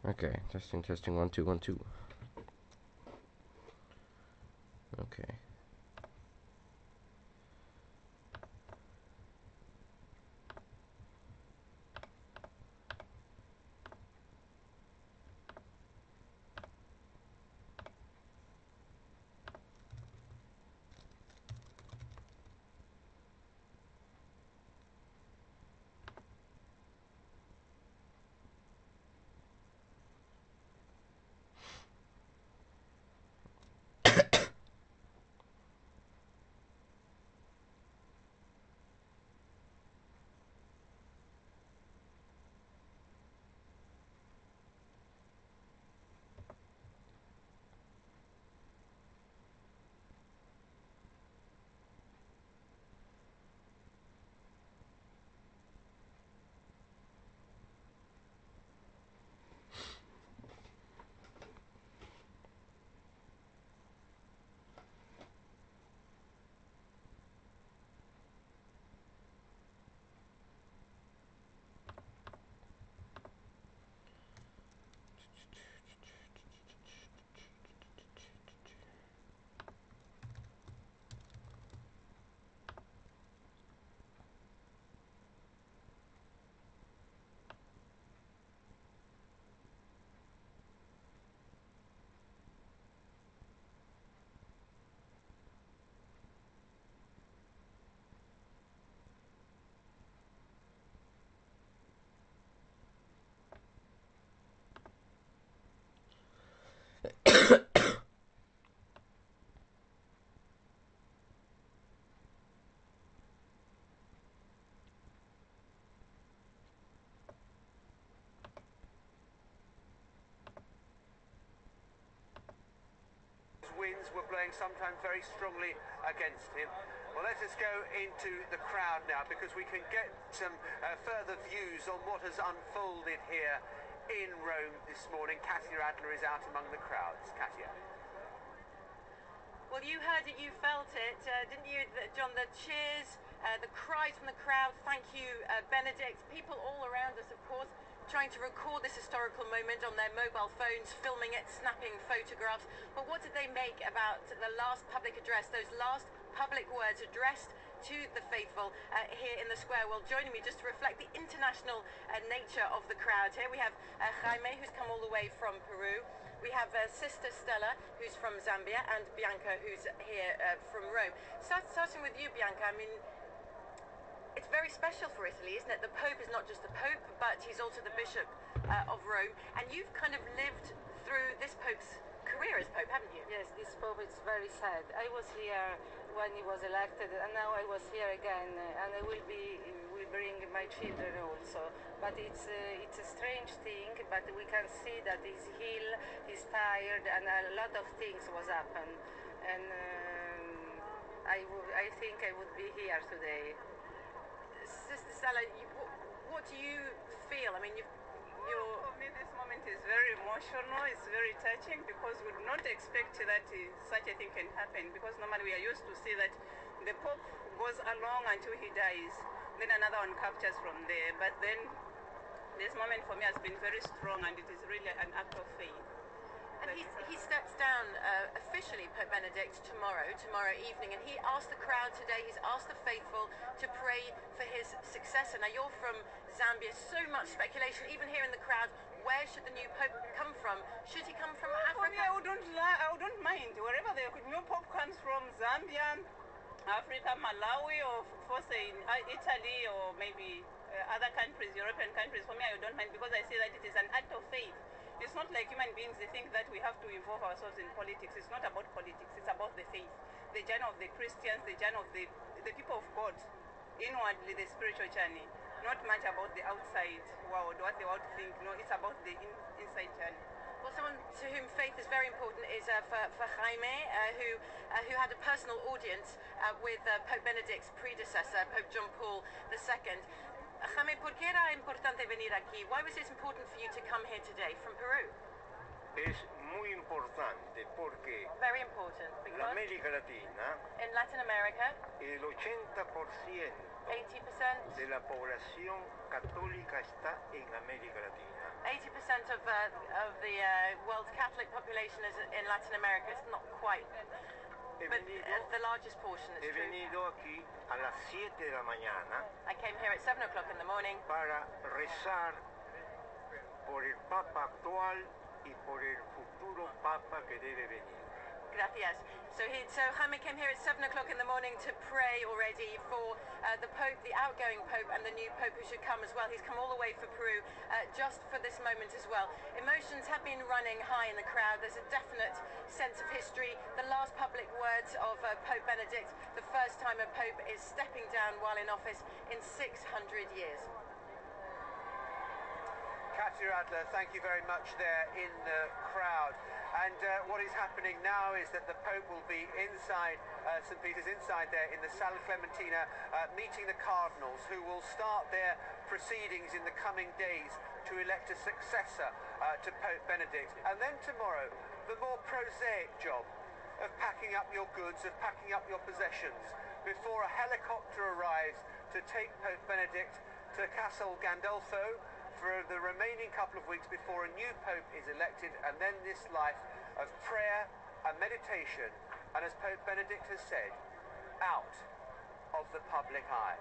Okay, testing, 1 2 1 2. Okay. Winds were blowing sometimes very strongly against him. Well, let us go into the crowd now, because we can get some further views on what has unfolded here in Rome this morning. Katia Adler is out among the crowds. Katia. Well, you heard it, you felt it, didn't you, John? The cheers, the cries from the crowd, thank you, Benedict. People all around us, of course, trying to record this historical moment on their mobile phones, filming it, snapping photographs. But what did they make about the last public address, those last public words addressed to the faithful here in the square? Well, joining me just to reflect the international nature of the crowd here, we have Jaime, who's come all the way from Peru. We have Sister Stella, who's from Zambia, and Bianca, who's here from Rome. Starting with you, Bianca, I mean, it's very special for Italy, isn't it? The Pope is not just the Pope, but he's also the Bishop of Rome. And you've kind of lived through this Pope's career as Pope, haven't you? Yes, this Pope is very sad. I was here when he was elected, and now I was here again, and I will bring my children also. But it's a strange thing, but we can see that he's ill, he's tired, and a lot of things was happen. And I think I would be here today. Sister Stella, what do you feel? I mean, for me, this moment is very emotional. It's very touching, because we do not expect that such a thing can happen. Because normally we are used to see that the Pope goes along until he dies, then another one captures from there. But then this moment for me has been very strong, and it is really an act of faith. And he steps down officially, Pope Benedict, tomorrow evening, and he asked the crowd today, he's asked the faithful to pray for his successor. Now, you're from Zambia, so much speculation, even here in the crowd, where should the new Pope come from? Should he come from Africa? For me, I wouldn't mind. Wherever the new Pope comes from, Zambia, Africa, Malawi, or for say Italy, or maybe other countries, European countries, for me, I don't mind, because I see that it is an act of faith. It's not like human beings, they think that we have to involve ourselves in politics. It's not about politics, it's about the faith. The journey of the Christians, the journey of the people of God, inwardly, the spiritual journey. Not much about the outside world, what the world think. No, it's about the inside journey. Well, someone to whom faith is very important is for Jaime, who had a personal audience with Pope Benedict's predecessor, Pope John Paul II. Jaime, ¿por qué era importante venir aquí? Why was it important for you to come here today from Peru? es muy importante porque Very important la because América Latina, in Latin America, el 80% 80% de la población católica está en América Latina. 80% of the world's Catholic population is in Latin America. It's not quite, He but venido, the largest portion is he true. venido aquí a las 7 de la mañana I came here at 7 o'clock in the morning para rezar por el Papa actual y por el futuro Papa que debe venir. Gracias. So Jaime came here at 7 o'clock in the morning to pray already for the Pope, the outgoing Pope, and the new Pope who should come as well. He's come all the way for Peru just for this moment as well. Emotions have been running high in the crowd. There's a definite sense of history. The last public words of Pope Benedict, the first time a Pope is stepping down while in office in 600 years. Katya Adler, thank you very much there in the crowd. And what is happening now is that the Pope will be inside St. Peter's, inside there in the Sala Clementina, meeting the cardinals who will start their proceedings in the coming days to elect a successor to Pope Benedict. And then tomorrow, the more prosaic job of packing up your goods, of packing up your possessions, before a helicopter arrives to take Pope Benedict to Castel Gandolfo for the remaining couple of weeks before a new Pope is elected, and then this life of prayer and meditation, and as Pope Benedict has said, out of the public eye.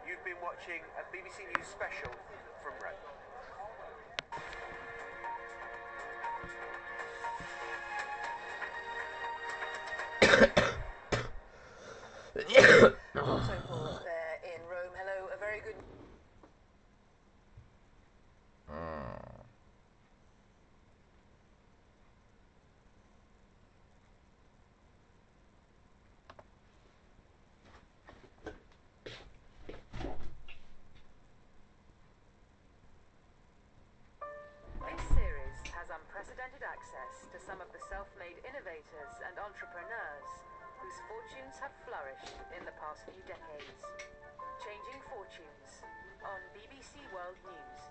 You've been watching a BBC News special from Rome. Also Paul there in Rome. Hello, a very good... This series has unprecedented access to some of the self-made innovators and entrepreneurs whose fortunes have flourished in the past few decades. Changing Fortunes on BBC World News.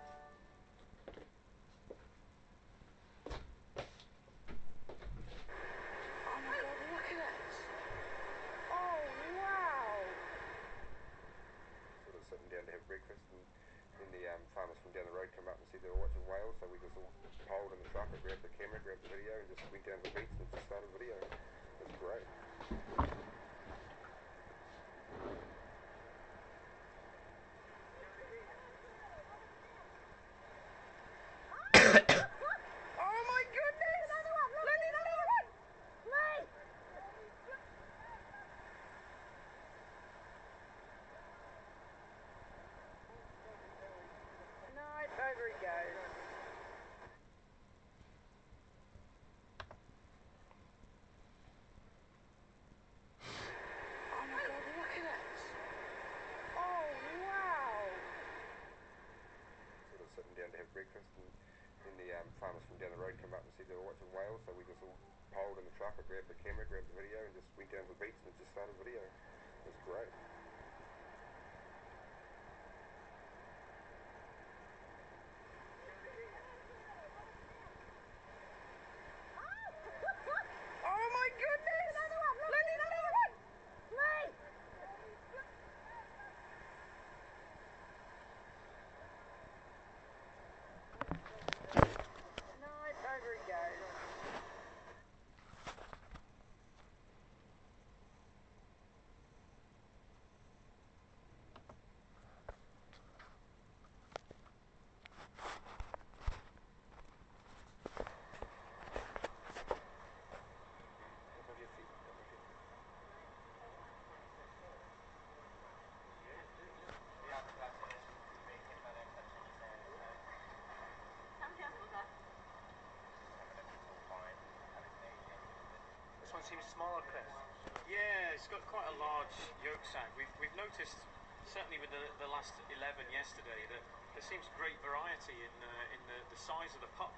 Oh my God, look at that. Oh, wow. Sort of sitting down to have breakfast, and then the farmers from down the road come up and said they were watching whales, so we just all piled in the truck and grabbed the camera, grabbed the video, and just went down to the beach and just started video. It was great. Oh my goodness! Another one! Look, there's another one! Wait! No, over he goes. Oh my God, look at that. Oh, wow. Sort of sitting down to have breakfast, and then the farmers from down the road come up and said they were watching whales, so we just all piled in the truck and grabbed the camera, grabbed the video, and just went down to the beach and just started video. It was great. Oh my goodness! Another one! Look, there's another one! Wait! No, over he goes. Above your feet, above your feet. This one seems smaller, Chris. Yeah, it's got quite a large yolk sac. We've noticed, certainly with the last 11 yesterday, that there seems great variety in the size of the pup.